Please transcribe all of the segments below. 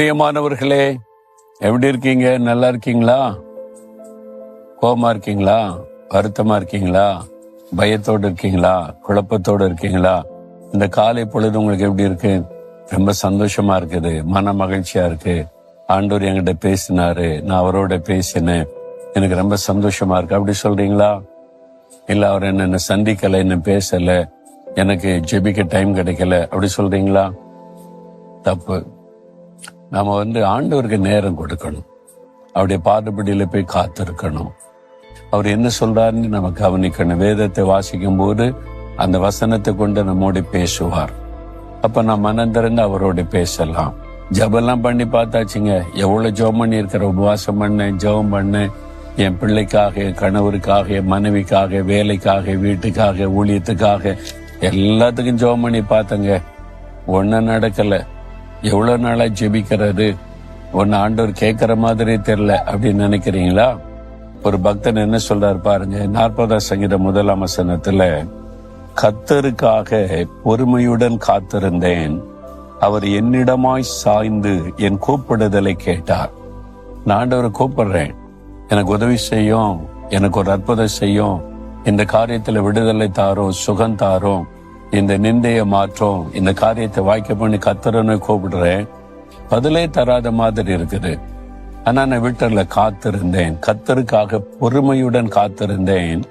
பிரியமானவர்களே, எப்படி இருக்கீங்க? நல்லா இருக்கீங்களா? கோபமா இருக்கீங்களா? வருத்தமா இருக்கீங்களா? பயத்தோடு இருக்கீங்களா? குழப்பத்தோடு இருக்கீங்களா? இந்த காலை பொழுது உங்களுக்கு எப்படி இருக்கு? ரொம்ப சந்தோஷமா இருக்குது, மன மகிழ்ச்சியா இருக்கு. ஆண்டவர் என்கிட்ட பேசினாரு, நான் அவரோட பேசினேன், எனக்கு ரொம்ப சந்தோஷமா இருக்கு. அப்படி சொல்றீங்களா? இல்ல, அவர் என்ன சந்திக்கல, என்ன பேசல, எனக்கு ஜெபிக்க டைம் கிடைக்கல, அப்படி சொல்றீங்களா? தப்பு. நாம ஆண்டவருக்கு நேரம் கொடுக்கணும். அவருடைய பாடுபடியில போய் காத்திருக்கணும். அவர் என்ன சொல்றாருன்னு நம்ம கவனிக்கணும். வேதத்தை வாசிக்கும் போது அந்த வசனத்தை கொண்டு நம்மோட பேசுவார். அப்ப நான் மனம் திறந்து அவரோட பேசலாம். ஜபெல்லாம் பண்ணி பார்த்தாச்சுங்க. எவ்வளவு ஜெபம் பண்ணி இருக்கிற, உபவாசம் பண்ணேன், ஜெபம் பண்ணேன், என் பிள்ளைக்காக, என் கணவருக்காக, என் மனைவிக்காக, வேலைக்காக, வீட்டுக்காக, ஊழியத்துக்காக, எல்லாத்துக்கும் ஜெபம் பண்ணி பார்த்தங்க. ஒன்னும் நடக்கல. எவ்வளவு நாளா ஜெபிக்கிறது, ஒன்னு ஆண்டவர் கேட்கிற மாதிரி தெரியல அப்படின்னு நினைக்கிறீங்களா? ஒரு பக்தன் என்ன சொல்றாரு பாருங்க. 40ஆம் சங்கீதம் 1ஆம் வசனத்துல, கர்த்தருக்காக பொறுமையுடன் காத்திருந்தேன், அவர் என்னிடமாய் சாய்ந்து என் கூப்பிடுதலை கேட்டார். நான் ஆண்டவரை கூப்பிடுறேன், எனக்கு உதவி செய்யும், எனக்கு ஒரு அற்புதம் செய்யும், இந்த காரியத்துல விடுதலை தாரும், சுகம் தாரும், இந்த நிந்தைய மாற்றம், இந்த காரியத்தை வாய்க்க பண்ணி கர்த்தரனை கூப்பிடுறேன். பதிலே தராத மாதிரி இருக்குது. ஆனா நான் வீட்டில் காத்திருந்தேன், கர்த்தருக்காக பொறுமையுடன் காத்திருந்தேன்,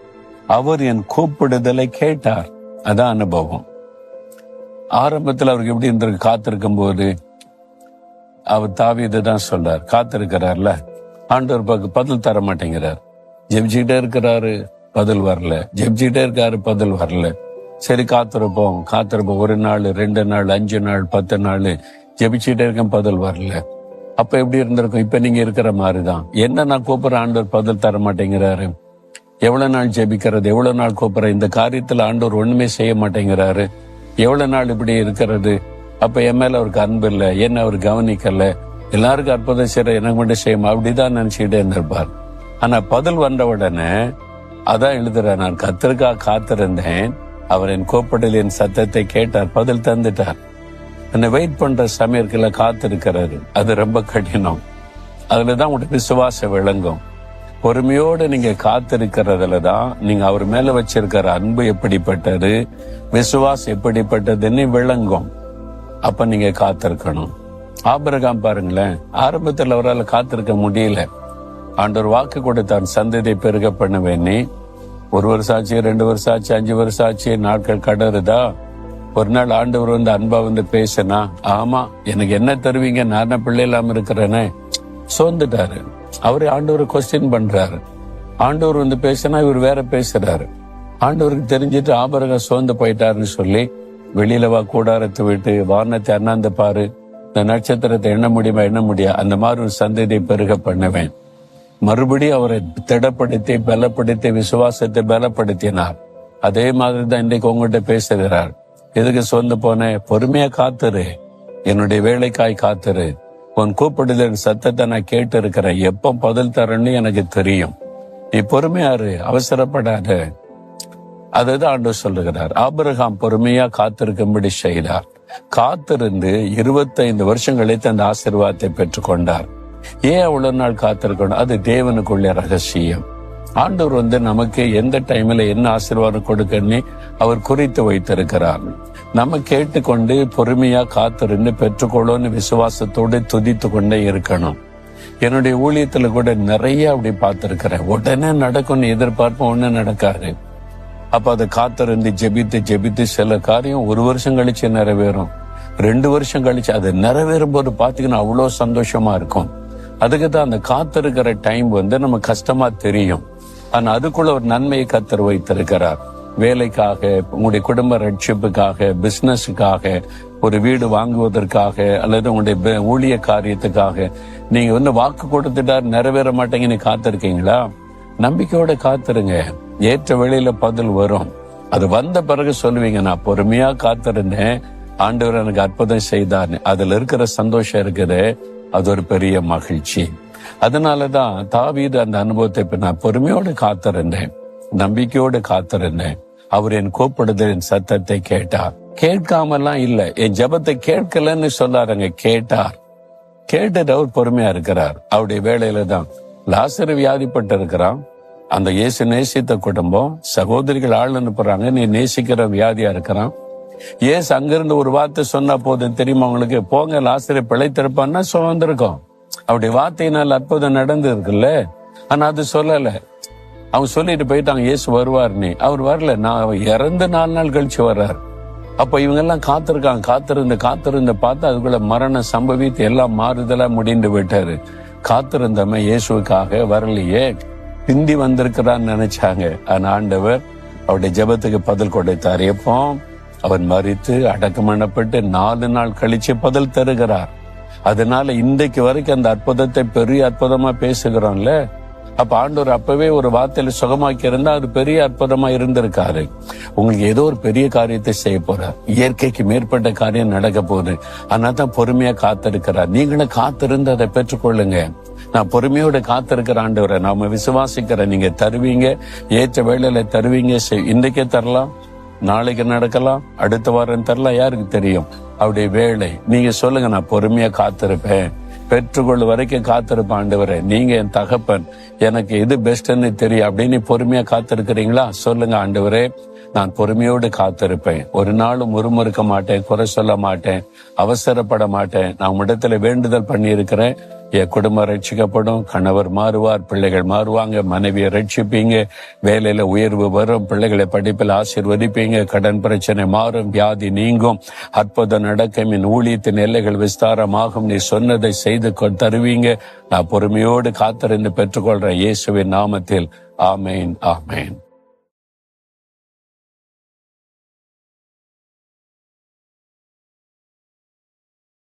அவர் என் கூப்பிடுதலை கேட்டார். அதான் அனுபவம். ஆரம்பத்தில் அவருக்கு எப்படி இருந்திருக்கு? காத்திருக்கும் போது அவர் தாவீது தான் சொல்றார், காத்திருக்கிறார்ல, ஆண்டவர் பதில் தர மாட்டேங்கிறார். ஜெபிச்சுக்கிட்டே இருக்கிறாரு, பதில் வரல. ஜெபிச்சுக்கிட்டே இருக்காரு, பதில் வரல. சரி, காத்திருப்போம். ஒரு நாள், 2 நாள், 5 நாள், 10 நாள் ஜெபிச்சுட்டே இருக்கேன், பதில் வரல. அப்ப எப்படி இருந்திருக்கும்? இப்ப நீங்க இருக்கிற மாதிரிதான். என்ன நான் கூப்பிடுற, ஆண்டவர் பதில் தர மாட்டேங்கிறாரு. எவ்வளவு நாள் ஜெபிக்கிறது, எவ்வளவு நாள் கூப்பிடுற, இந்த காரியத்துல ஆண்டவர் ஒண்ணுமே செய்ய மாட்டேங்கிறாரு. எவ்வளவு நாள் இப்படி இருக்கிறது? அப்ப என் மேல அவருக்கு அன்பு இல்லை, என்ன அவர் கவனிக்கல, எல்லாருக்கும் அற்புதம் செய்யற, எனக்கு மட்டும் செய்யுமா, அப்படிதான் நினைச்சுக்கிட்டே இருந்திருப்பார். ஆனா பதில் வந்த உடனே அதான் எழுதுற, நான் கர்த்தருக்காக காத்திருந்தேன், அவர் என் கூப்பிடல், என் சத்தத்தை கேட்டார், பதில் தந்துட்டார். என்னை வெயிட் பண்ற சமயத்துல காத்திருக்கிறாரு, அது ரொம்ப கடினம். அதுலதான் உங்களுடைய விசுவாசம் விளங்கும். பொறுமையோடு நீங்க காத்திருக்கிறதுலதான் நீங்க அவர் மேல வச்சிருக்கிற அன்பு எப்படிப்பட்டது, விசுவாசம் எப்படிப்பட்டதுன்னு விளங்கும். அப்ப நீங்க காத்திருக்கணும். ஆபிரகாம் பாருங்களேன், ஆரம்பத்தில் அவரால் காத்திருக்க முடியல. ஆண்டவர் வாக்கு கொடுத்தார், சந்ததியை பெருக பண்ணுவேன்னு. 1 வருஷம் ஆச்சு, 2 வருஷம் ஆச்சு, 5 வருஷம் ஆச்சு, நாட்கள் கடறுதா. ஒரு நாள் ஆண்டவர் அன்பா பேசினா, ஆமா எனக்கு என்ன தருவீங்க, நான் பிள்ளை இல்லாம இருக்கிறேன்னு சோர்ந்துட்டாரு. அவரே ஆண்டவர் கொஸ்டின் பண்றாரு. ஆண்டவர் பேசினா இவர் வேற பேசுறாரு. ஆண்டவருக்கு தெரிஞ்சிட்டு ஆபிரகாம் சோர்ந்து போயிட்டாருன்னு சொல்லி, வெளியில வா, கூடாரத்தை விட்டு வானத்தை அண்ணாந்து பாரு, இந்த நட்சத்திரத்தை எண்ண முடியுமா, எண்ண முடியா, அந்த மாதிரி ஒரு சந்ததியை பெருக பண்ணுவேன். மறுபடியும் அவரை திடப்படுத்தி, பலப்படுத்தி, விசுவாசத்தை பலப்படுத்தினார். அதே மாதிரிதான் இன்றைக்கு உங்கள்கிட்ட பேசுகிறார். எதுக்கு சொந்து போனேன்? பொறுமையா காத்துரு, என்னுடைய வேலைக்காய் காத்துரு, உன் கூப்பிடுதல் சத்தத்தை நான் கேட்டு இருக்கிறேன், எப்ப பதில் தரேன்னு எனக்கு தெரியும், நீ பொறுமையாரு, அவசரப்படாத. அதுதான் ஆண்டவர் சொல்லுகிறார். ஆபிரகாம் பொறுமையா காத்திருக்கும்படி செய்தார். காத்திருந்து 25 வருஷம் கழித்து அந்த ஆசீர்வாதத்தை பெற்றுக்கொண்டார். ஏன் அவ்வளவு நாள் காத்திருக்கணும்? அது தேவனுக்குள்ள ரகசியம். ஆண்டவர் நமக்கு எந்த டைம்ல என்ன ஆசீர்வாதம் கொடுக்கன்னு அவர் குறித்து வைத்திருக்கிறார். நம்ம கேட்டுக்கொண்டு பொறுமையா காத்திருந்து பெற்றுக்கொள்ளோன்னு விசுவாசத்தோடு துதித்து கொண்டே இருக்கணும். என்னுடைய ஊழியத்துல கூட நிறைய அப்படி பார்த்திருக்கிறேன். உடனே நடக்கும்னு எதிர்பார்ப்போம், ஒண்ணு நடக்காது. அப்ப அதை காத்திருந்து ஜெபித்து சில காரியம் 1 வருஷம் கழிச்சு நிறைவேறும், 2 வருஷம் கழிச்சு அது நிறைவேறும் போது பாத்தீங்கன்னா அவ்வளவு சந்தோஷமா இருக்கும். அதுக்குதான் அந்த காத்திருக்கிற டைம் நம்ம கஷ்டமா தெரியும். ஆனா அதுக்குள்ள ஒரு நன்மையை கர்த்தர் வைத்திருக்கிறார். வேலைக்காக, உங்களுடைய குடும்ப ரட்சிப்புக்காக, பிசினஸுக்காக, ஒரு வீடு வாங்குவதற்காக, அல்லது உங்களுடைய ஊழிய காரியத்துக்காக நீங்க வாக்கு கொடுத்துட்டார், நிறைவேற மாட்டேங்கன்னு காத்திருக்கீங்களா? நம்பிக்கையோட காத்திருங்க, ஏற்ற வேளையில பதில் வரும். அது வந்த பிறகு சொல்லுவீங்க, நான் பொறுமையா காத்திருந்தேன், ஆண்டவர் எனக்கு அற்புதம் செய்தார். அதுல இருக்கிற சந்தோஷம் இருக்குது, அது ஒரு பெரிய மகிழ்ச்சி. அதனாலதான் தாவீது அந்த அனுபவத்தை நான் பொறுமையோடு காத்திருந்தேன், நம்பிக்கையோடு காத்திருந்தேன், அவர் என் கூப்பிடுதலின் சத்தத்தை கேட்டார். கேட்காமலாம் இல்ல, என் ஜெபத்தை கேட்கலன்னு சொல்லாருங்க, கேட்டார். கேட்டுட்டு அவர் பொறுமையா இருக்கிறார். அவருடைய வேலையில தான் லாசரு வியாதிப்பட்டு இருக்கிறான். அந்த இயேசு நேசித்த குடும்பம், சகோதரிகள் ஆள் அனுப்புறாங்க, நீ நேசிக்கிற வியாதியா இருக்கிறான். இயேசு அங்கிருந்து ஒரு வார்த்தை சொன்னா போதும் தெரியுமா உங்களுக்கு, போங்க லாசரை பிழைத்திருப்பான்னா சுமந்திருக்கோம். அவருடைய வார்த்தையினால் அற்புதம் நடந்து இருக்குல்ல. ஆனா அது சொல்லல. அவங்க சொல்லிட்டு போயிட்டாங்க இயேசு வருவார்னு. அவர் வரல. நான் இறந்து 4 நாள் கழிச்சு வர்றாரு. அப்ப இவங்க எல்லாம் காத்திருந்து பார்த்தா அதுக்குள்ள மரணம் சம்பவித்து எல்லாம் மாறுதலா முடிந்து விட்டாரு. காத்திருந்தவன் இயேசுக்காக வரலையே, பிந்தி வந்திருக்கிறான்னு நினைச்சாங்க. ஆனா ஆண்டவர் அவருடைய ஜெபத்துக்கு பதில் கொடுத்தார். எப்போ அவர் மரித்து அடக்கம் பண்ணப்பட்டு 4 நாள் கழிச்சு பதில் தருகிறார். அதனால இன்றைக்கு வரைக்கும் அந்த அற்புதத்தை பெரிய அற்புதமா பேசுகிறோம்ல. அப்ப ஆண்டவர் அப்பவே ஒரு வார்த்தையில சுகமாக்கி இருந்தா அது பெரிய அற்புதமா இருந்திருக்காரு. உங்களுக்கு ஏதோ ஒரு பெரிய காரியத்தை செய்ய போறார். இயற்கைக்கு மேற்பட்ட காரியம் நடக்க போகுது. அதனால தான் பொறுமையா காத்திருக்கிறார். நீங்களும் காத்திருந்து அதை பெற்றுக்கொள்ளுங்க. நான் பொறுமையோட காத்திருக்கிற ஆண்டவரை நாம விசுவாசிக்கிறேன். நீங்க தருவீங்க, ஏற்ற வேளையில தருவீங்க. இன்றைக்கே தரலாம், நாளைக்கு நடக்கலாம், அடுத்த வாரம் தரலாம், யாருக்கு தெரியும் அவருடைய வேலை. நீங்க சொல்லுங்க, நான் பொறுமையா காத்திருப்பேன், பெற்றுக்கொள்ள வரைக்கும் காத்திருப்பேன் ஆண்டவரே. நீங்க என் தகப்பன், எனக்கு எது பெஸ்ட்ன்னு தெரியும் அப்படின்னு பொறுமையா காத்திருக்கிறீங்களா? சொல்லுங்க, ஆண்டவரே நான் பொறுமையோடு காத்திருப்பேன். ஒரு நாளும் முறுமுறுக்க மாட்டேன், குறை சொல்ல மாட்டேன், அவசரப்பட மாட்டேன். நான் உம்மிடத்துல வேண்டுதல் பண்ணி இருக்கிறேன். என் குடும்பம் ரட்சிக்கப்படும், கணவர் மாறுவார், பிள்ளைகள் மாறுவாங்க, மனைவியை ரட்சிப்பீங்க, வேலையில உயர்வு வரும், பிள்ளைகளை படிப்பில் ஆசீர்வதிப்பீங்க, கடன் பிரச்சனை மாறும், வியாதி நீங்கும், அற்புதம் நடக்கும், என் ஊழியத்தின் எல்லைகள் விஸ்தாரமாகும், நீ சொன்னதை செய்து தருவீங்க. நான் பொறுமையோடு காத்திருந்து பெற்றுக்கொள்றேன். இயேசுவின் நாமத்தில் ஆமேன், ஆமேன்.